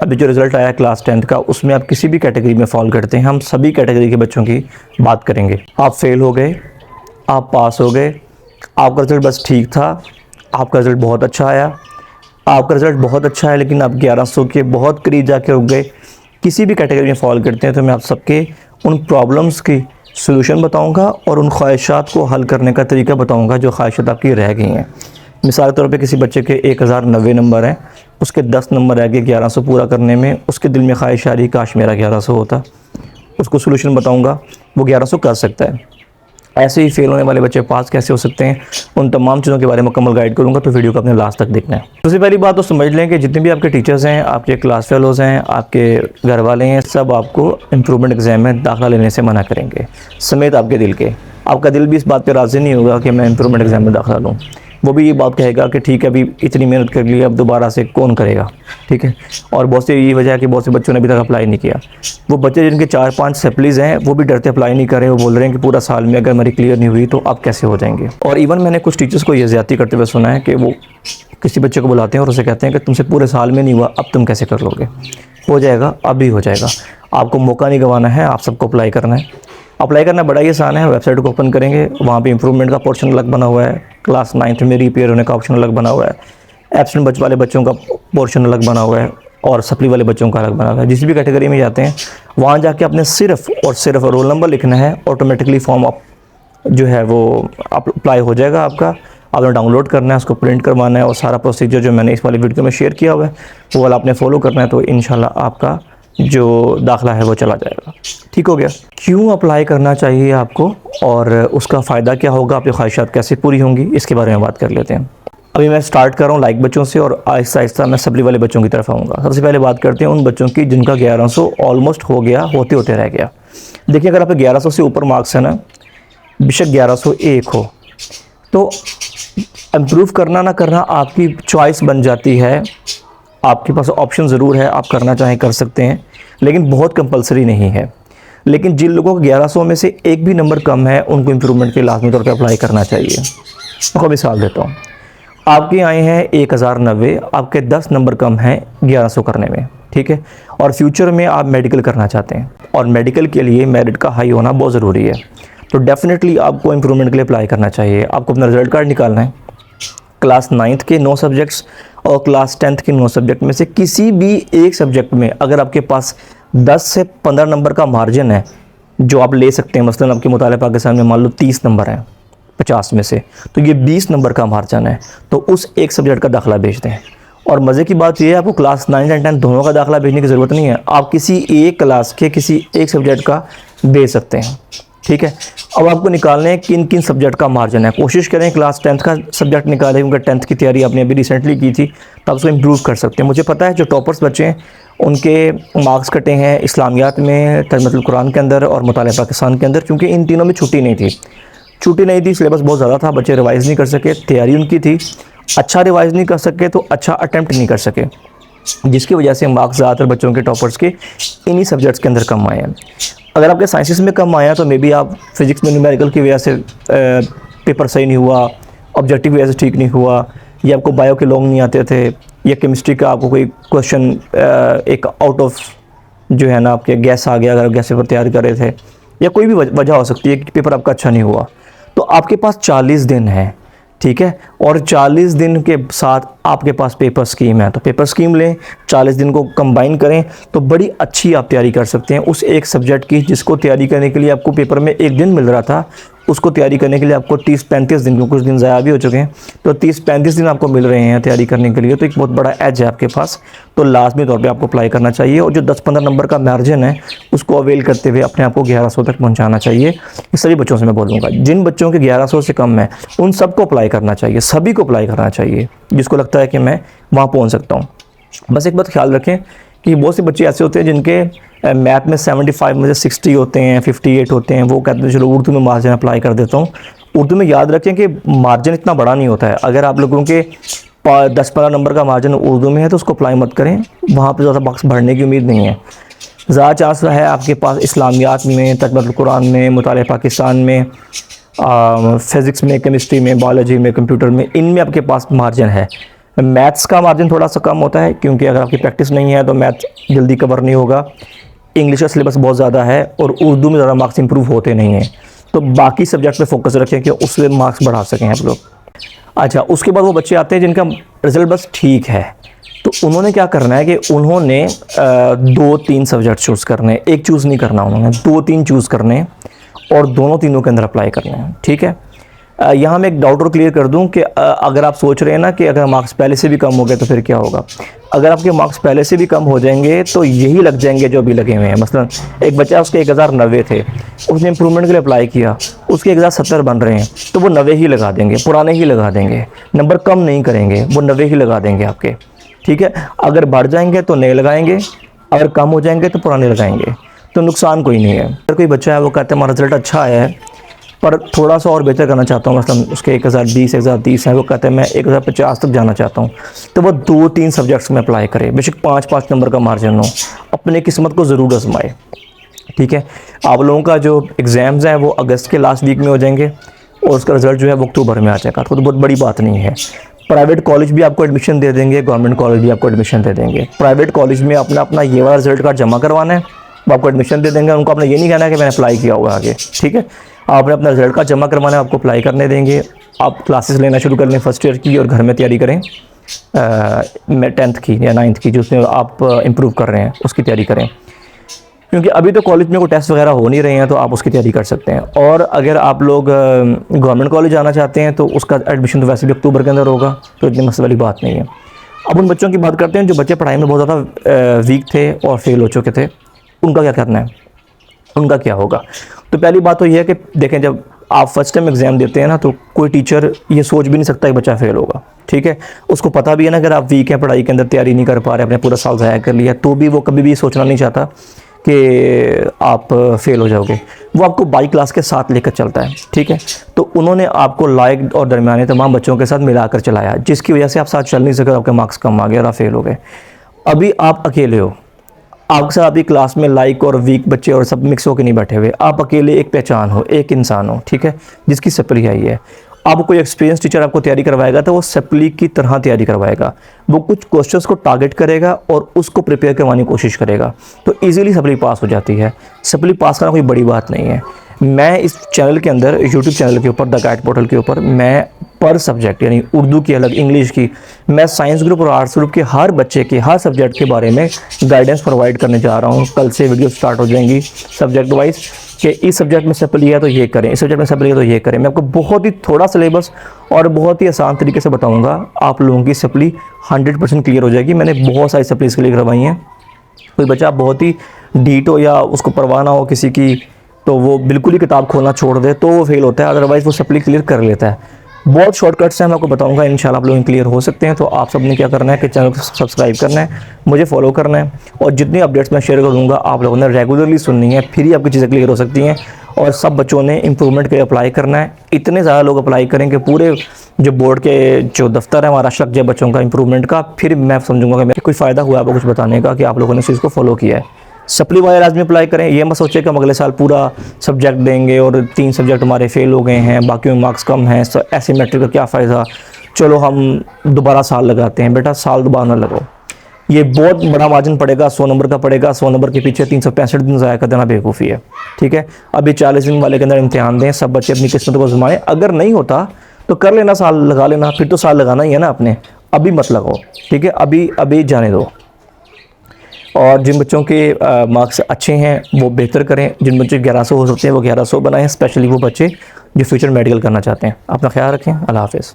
अभी जो रिज़ल्ट आया क्लास 10th का, उसमें आप किसी भी कैटेगरी में फॉल करते हैं, हम सभी कैटेगरी के बच्चों की बात करेंगे। आप फेल हो गए, आप पास हो गए, आपका रिज़ल्ट बस ठीक था, आपका रिज़ल्ट बहुत अच्छा आया, आपका रिज़ल्ट बहुत अच्छा है लेकिन आप 1100 के बहुत करीब जाके रुक गए, किसी भी कैटेगरी में फॉल करते हैं, तो मैं आप सबके उन प्रॉब्लम्स की सलूशन बताऊंगा और उन ख्वाहिशात को हल करने का तरीका बताऊंगा जो ख्वाहिशात आपकी रह गई हैं। मिसाल के तौर पे किसी बच्चे के 1090 नंबर हैं, उसके 10 नंबर रह गए 1100 पूरा करने में, उसके दिल में ख्वाहिश आ रही काश मेरा 1100 होता, उसको सलूशन बताऊंगा, वो 1100 कर सकता है। ऐसे ही फेल होने वाले बच्चे पास कैसे हो सकते हैं, उन तमाम चीज़ों के बारे में मुकम्मल गाइड करूंगा, तो वीडियो को अपने लास्ट तक देखना है। सबसे पहली बात तो समझ लें कि जितने भी आपके टीचर्स हैं, आपके क्लास फेलोज़ हैं, आपके घर वाले हैं, सब आपको इम्प्रूवमेंट एग्ज़ाम में दाखिला लेने से मना करेंगे, समेत आपके दिल के। आपका दिल भी इस बात पर राज़ी नहीं होगा कि मैं इम्प्रूवमेंट एग्ज़ाम में दाखिला लूँ। वो भी ये बात कहेगा कि ठीक है, अभी इतनी मेहनत कर ली, अब दोबारा से कौन करेगा, ठीक है। और बहुत से यही वजह है कि बहुत से बच्चों ने अभी तक अप्लाई नहीं किया। वो बच्चे जिनके 4-5 सप्लीज़ हैं, वो भी डरते अप्लाई नहीं कर रहे, वो बोल रहे हैं कि पूरा साल में अगर मेरी क्लियर नहीं हुई तो अब कैसे हो जाएंगे। और इवन मैंने कुछ टीचर्स को ये ज़्यादती करते हुए सुना है कि वो किसी बच्चे को बुलाते हैं और उसे कहते हैं कि तुमसे पूरे साल में नहीं हुआ, अब तुम कैसे कर लोगे। हो जाएगा, अभी हो जाएगा, आपको मौका नहीं गंवाना है, आप सबको अप्लाई करना है। अप्लाई करना बड़ा ही आसान है, वेबसाइट को ओपन करेंगे, वहाँ पे इंप्रूवमेंट का पोर्शन अलग बना हुआ है, क्लास 9th में रीपेयर होने का ऑप्शन अलग बना हुआ है, एब्सेंट वाले बच्चों का पोर्शन अलग बना हुआ है और सप्ली वाले बच्चों का अलग बना हुआ है। जिस भी कैटेगरी में जाते हैं वहाँ जाके आपने सिर्फ और सिर्फ रोल नंबर लिखना है, ऑटोमेटिकली फॉर्म जो है वो अप्लाई हो जाएगा आपका। आपने डाउनलोड करना है, उसको प्रिंट करवाना है और सारा प्रोसीजर जो मैंने इस वाली वीडियो में शेयर किया हुआ है वो वाला आपने फॉलो करना है, तो इंशाल्लाह आपका जो दाखिला है वो चला जाएगा। ठीक हो गया। क्यों अप्लाई करना चाहिए आपको और उसका फ़ायदा क्या होगा, आपकी ख्वाहिशात कैसे पूरी होंगी, इसके बारे में बात कर लेते हैं। अभी मैं स्टार्ट कर रहा हूँ लाइक बच्चों से और आहिस्ता आहिस्ता मैं सप्ली वाले बच्चों की तरफ आऊँगा। सबसे पहले बात करते हैं उन बच्चों की जिनका 1100 ऑलमोस्ट हो गया, होते होते रह गया। देखिए, अगर आपके 1100 से ऊपर मार्क्स है ना, बेशक 1101 हो, तो इम्प्रूव करना ना करना आपकी चॉइस बन जाती है। आपके पास ऑप्शन ज़रूर है, आप करना चाहें कर सकते हैं, लेकिन बहुत कंपलसरी नहीं है। लेकिन जिन लोगों को 1100 में से एक भी नंबर कम है, उनको इम्प्रूवमेंट के लाजमी तौर पे अप्लाई करना चाहिए। आपको मिसाल देता हूँ, आपके आए हैं 1090, आपके 10 नंबर कम हैं 1100 करने में, ठीक है। और फ्यूचर में आप मेडिकल करना चाहते हैं और मेडिकल के लिए मेरिट का हाई होना बहुत ज़रूरी है, तो डेफिनेटली आपको इम्प्रूवमेंट के लिए अप्लाई करना चाहिए। आपको अपना रिजल्ट कार्ड निकालना है, क्लास 9th के 9 सब्जेक्ट्स और क्लास 10th के 9 सब्जेक्ट में से किसी भी एक सब्जेक्ट में अगर आपके पास 10 से 15 नंबर का मार्जिन है जो आप ले सकते हैं, मसलन आपके मुताले पाकिस्तान में मान लो 30 नंबर हैं 50 में से, तो ये 20 नंबर का मार्जिन है, तो उस एक सब्जेक्ट का दाखिला भेज दें। और मज़े की बात यह है, आपको क्लास 9 एंड 10 दोनों का दाखिला भेजने की ज़रूरत नहीं है, आप किसी एक क्लास के किसी एक सब्जेक्ट का भेज सकते हैं, ठीक है। अब आपको निकालने हैं किन किन सब्जेक्ट का मार्जिन है। कोशिश करें क्लास 10th का सब्जेक्ट निकालें, क्योंकि 10th की तैयारी आपने अभी रिसेंटली की थी, तो आप उसको इम्प्रूव कर सकते हैं। मुझे पता है जो टॉपर्स बच्चे हैं उनके मार्क्स कटे हैं इस्लामियात में, तर्जुमातुल कुरान के अंदर और मुताले पाकिस्तान के अंदर, क्योंकि इन तीनों में छुट्टी नहीं थी, सिलेबस बहुत ज़्यादा था, बच्चे रिवाइज़ नहीं कर सके, तैयारी उनकी थी, अच्छा रिवाइज़ नहीं कर सके तो अच्छा अटैम्प्ट नहीं कर सके, जिसकी वजह से मार्क्स ज़्यादातर बच्चों के टॉपर्स के इन्हीं सब्जेक्ट्स के अंदर कम आए हैं। अगर आपके साइंसेस में कम आया तो मे बी आप फिज़िक्स में न्यूमेरिकल की वजह से पेपर सही नहीं हुआ, ऑब्जेक्टिव की वजह से ठीक नहीं हुआ, या आपको बायो के लॉन्ग नहीं आते थे, या केमिस्ट्री का आपको कोई क्वेश्चन एक आउट ऑफ जो है ना आपके गैस आ गया, अगर आप गैस पेपर तैयार कर रहे थे, या कोई भी वजह हो सकती है कि पेपर आपका अच्छा नहीं हुआ, तो आपके पास 40 दिन है, ठीक है। और 40 दिन के साथ आपके पास पेपर स्कीम है, तो पेपर स्कीम लें, 40 दिन को कंबाइन करें तो बड़ी अच्छी आप तैयारी कर सकते हैं उस एक सब्जेक्ट की, जिसको तैयारी करने के लिए आपको पेपर में एक दिन मिल रहा था, उसको तैयारी करने के लिए आपको 30-35 दिन, क्योंकि कुछ दिन ज़ाया भी हो चुके हैं, तो 30-35 दिन आपको मिल रहे हैं तैयारी करने के लिए, तो एक बहुत बड़ा एज है आपके पास, तो लाजमी तौर पे आपको अप्लाई करना चाहिए। और जो 10-15 नंबर का मार्जिन है उसको अवेल करते हुए अपने आप को 1100 तक पहुंचाना चाहिए। ये सभी बच्चों से मैं बोलूँगा, जिन बच्चों के 1100 से कम है उन सबको अप्लाई करना चाहिए, सभी को अप्लाई करना चाहिए जिसको लगता है कि मैं वहाँ पहुँच सकता हूँ। बस एक बात ख्याल रखें कि बहुत से बच्चे ऐसे होते हैं जिनके मैथ में 75 में से 60 होते हैं, 58 होते हैं, वो कहते हैं चलो उर्दू में मार्जिन अप्लाई कर देता हूँ। उर्दू में याद रखें कि मार्जिन इतना बड़ा नहीं होता है। अगर आप लोगों के 10-15 नंबर का मार्जिन उर्दू में है तो उसको अप्लाई मत करें, वहाँ पर ज़्यादा मार्क्स बढ़ने की उम्मीद नहीं है। ज़्यादा चांस है आपके पास इस्लामियात में, तर्जुमातुल कुरान में, मुताले पाकिस्तान में, फ़िज़िक्स में, केमिस्ट्री में, बायोलॉजी में, कंप्यूटर में, इनमें आपके पास मार्जिन है। मैथ्स का मार्जिन थोड़ा सा कम होता है, क्योंकि अगर आपकी प्रैक्टिस नहीं है तो मैथ्स जल्दी कवर नहीं होगा। इंग्लिश का सिलेबस बहुत ज़्यादा है और उर्दू में ज़्यादा मार्क्स इंप्रूव होते नहीं हैं। तो बाकी सब्जेक्ट पे फोकस रखें कि उससे मार्क्स बढ़ा सकें आप लोग। अच्छा, उसके बाद वो बच्चे आते हैं जिनका रिज़ल्ट बस ठीक है, तो उन्होंने क्या करना है कि उन्होंने 2-3 सब्जेक्ट चूज़ करने, एक चूज़ नहीं करना, उन्होंने 2-3 चूज़ करने और दोनों तीनों के अंदर अप्लाई करने हैं। ठीक है, यहाँ मैं एक डाउट और क्लियर कर दूं कि अगर आप सोच रहे हैं ना कि अगर मार्क्स पहले से भी कम हो गए तो फिर क्या होगा। अगर आपके मार्क्स पहले से भी कम हो जाएंगे तो यही लग जाएंगे जो अभी लगे हुए हैं। मसलन एक बच्चा, उसके 1090 थे, उसने इंप्रूवमेंट के लिए अप्लाई किया, उसके 1070 बन रहे हैं, तो वो 90 ही लगा देंगे, पुराने ही लगा देंगे, नंबर कम नहीं करेंगे, वो 90 ही लगा देंगे आपके। ठीक है, अगर बढ़ जाएंगे तो नए लगाएंगे, अगर कम हो जाएंगे तो पुराने लगाएंगे, तो नुकसान कोई नहीं है। अगर कोई बच्चा है वो कहता है हमारा रिजल्ट अच्छा आया है पर थोड़ा सा और बेहतर करना चाहता हूँ, मतलब उसके 1020 है, वो कहते हैं मैं 1050 तक जाना चाहता हूँ, तो वो 2-3 सब्जेक्ट्स में अप्लाई करे, बेशक 5-5 नंबर का मार्जिन हो, अपने किस्मत को ज़रूर आजमाए। ठीक है, आप लोगों का जो एग्ज़ाम्स हैं वो अगस्त के लास्ट वीक में हो जाएंगे और उसका रिज़ल्ट जो है वो अक्टूबर में आ जाएगा, तो बहुत बड़ी बात नहीं है। प्राइवेट कॉलेज भी आपको एडमिशन दे देंगे, गवर्नमेंट कॉलेज भी आपको एडमिशन दे देंगे। प्राइवेट कॉलेज में अपना ये वाला रिजल्ट कार्ड जमा करवाना है, वो आपको एडमिशन दे देंगे। उनको आपने ये नहीं कहना है कि मैंने अप्लाई किया हुआ आगे। ठीक है, आपने अपना रिजल्ट कार्ड जमा करवाना है, आपको अप्लाई करने देंगे। आप क्लासेस लेना शुरू कर लें फर्स्ट ईयर की और घर में तैयारी करें 10th की या 9th की, जो उसमें आप इम्प्रूव कर रहे हैं उसकी तैयारी करें, क्योंकि अभी तो कॉलेज में कोई टेस्ट वगैरह हो नहीं रहे हैं, तो आप उसकी तैयारी कर सकते हैं। और अगर आप लोग गवर्नमेंट कॉलेज आना चाहते हैं तो उसका एडमिशन तो वैसे भी अक्टूबर के अंदर होगा, तो इतनी मसले वाली बात नहीं है। अब उन बच्चों की बात करते हैं जो बच्चे पढ़ाई में बहुत ज़्यादा वीक थे और फेल हो चुके थे, उनका क्या करना है, उनका क्या होगा। तो पहली बात तो ये है कि देखें, जब आप फर्स्ट टाइम एग्ज़ाम देते हैं ना, तो कोई टीचर ये सोच भी नहीं सकता कि बच्चा फेल होगा। ठीक है, उसको पता भी है ना, अगर आप वीक हैं, पढ़ाई के अंदर तैयारी नहीं कर पा रहे, अपने पूरा साल ज़ाया कर लिया, तो भी वो कभी भी सोचना नहीं चाहता कि आप फेल हो जाओगे। वो आपको बाई क्लास के साथ लेकर चलता है। ठीक है, तो उन्होंने आपको लायक और दरमियाने तमाम बच्चों के साथ मिलाकर चलाया, जिसकी वजह से आप साथ चल नहीं सके, आपके मार्क्स कम आ गए और आप फेल हो गए। अभी आप अकेले हो, आपके साथ अभी क्लास में लाइक और वीक बच्चे और सब मिक्स होकर नहीं बैठे हुए, आप अकेले एक पहचान हो, एक इंसान हो। ठीक है, जिसकी सप्ली आई है। अब कोई एक्सपीरियंस टीचर आपको तैयारी करवाएगा तो वो सप्ली की तरह तैयारी करवाएगा, वो कुछ क्वेश्चंस को टारगेट करेगा और उसको प्रिपेयर करवाने की कोशिश करेगा, तो इजीली सप्ली पास हो जाती है। सप्ली पास करना कोई बड़ी बात नहीं है। मैं इस चैनल के अंदर, यूट्यूब चैनल के ऊपर, द गाइड पोर्टल के ऊपर, मैं पर सब्जेक्ट यानी उर्दू की अलग, इंग्लिश की, मैं साइंस ग्रुप और आर्ट्स ग्रुप के हर बच्चे के हर सब्जेक्ट के बारे में गाइडेंस प्रोवाइड करने जा रहा हूँ। कल से वीडियो स्टार्ट हो जाएंगी सब्जेक्ट वाइज कि इस सब्जेक्ट में सप्ली है तो ये करें, इस सब्जेक्ट में सप्ली है तो ये करें। मैं आपको बहुत ही थोड़ा सिलेबस और बहुत ही आसान तरीके से बताऊँगा, आप लोगों की सप्ली 100% क्लियर हो जाएगी। मैंने बहुत सारी सप्ली इसके लिए करवाई हैं। कोई बच्चा बहुत ही डीट हो या उसको परवाह ना हो किसी की, तो वो बिल्कुल ही किताब खोलना छोड़ दे तो वो फेल होता है, अदरवाइज़ वो सप्ली क्लियर कर लेता है। बहुत शॉर्टकट्स हैं, मैं आपको बताऊंगा, इंशाल्लाह आप लोग क्लियर हो सकते हैं। तो आप सब ने क्या करना है कि चैनल को सब्सक्राइब करना है, मुझे फॉलो करना है, और जितनी अपडेट्स मैं शेयर करूँगा आप लोगों ने रेगुलरली सुननी है, फिर ही आपकी चीज़ें क्लियर हो सकती हैं। और सब बच्चों ने इंप्रूवमेंट के लिए अप्लाई करना है। इतने ज़्यादा लोग अप्लाई करेंगे, पूरे जो बोर्ड के जो दफ्तर है हमारा लग जाए बच्चों का इंप्रूवमेंट का, फिर मैं समझूंगा कि मेरा कोई फ़ायदा हुआ आपको कुछ बताने का कि आप लोगों ने इस चीज़ को फॉलो किया है। सप्ली वाले लाजमी अप्लाई करें, ये मत सोचे कि हम अगले साल पूरा सब्जेक्ट देंगे और 3 सब्जेक्ट हमारे फेल हो गए हैं, बाकी में मार्क्स कम हैं, एसिमेट्रिक का क्या फ़ायदा, चलो हम दोबारा साल लगाते हैं। बेटा साल दोबारा ना लगाओ, ये बहुत बड़ा मार्जिन पड़ेगा, 100 नंबर का पड़ेगा। 100 नंबर के पीछे 365 दिन ज़ाया कर देना बेवकूफ़ी है। ठीक है, अभी 40 दिन वाले के अंदर इम्तिहान दें, सब बच्चे अपनी किस्मत को आजमाएं। अगर नहीं होता तो कर लेना, साल लगा लेना, फिर तो साल लगाना ही है ना आपने, अभी मत लगाओ। ठीक है, अभी जाने दो। और जिन बच्चों के मार्क्स अच्छे हैं वो बेहतर करें, जिन बच्चे 1100 हो सकते हैं वो 1100 बनाएं, स्पेशली वो बच्चे जो फ्यूचर मेडिकल करना चाहते हैं। अपना ख्याल रखें, अल्लाह हाफ़िज़।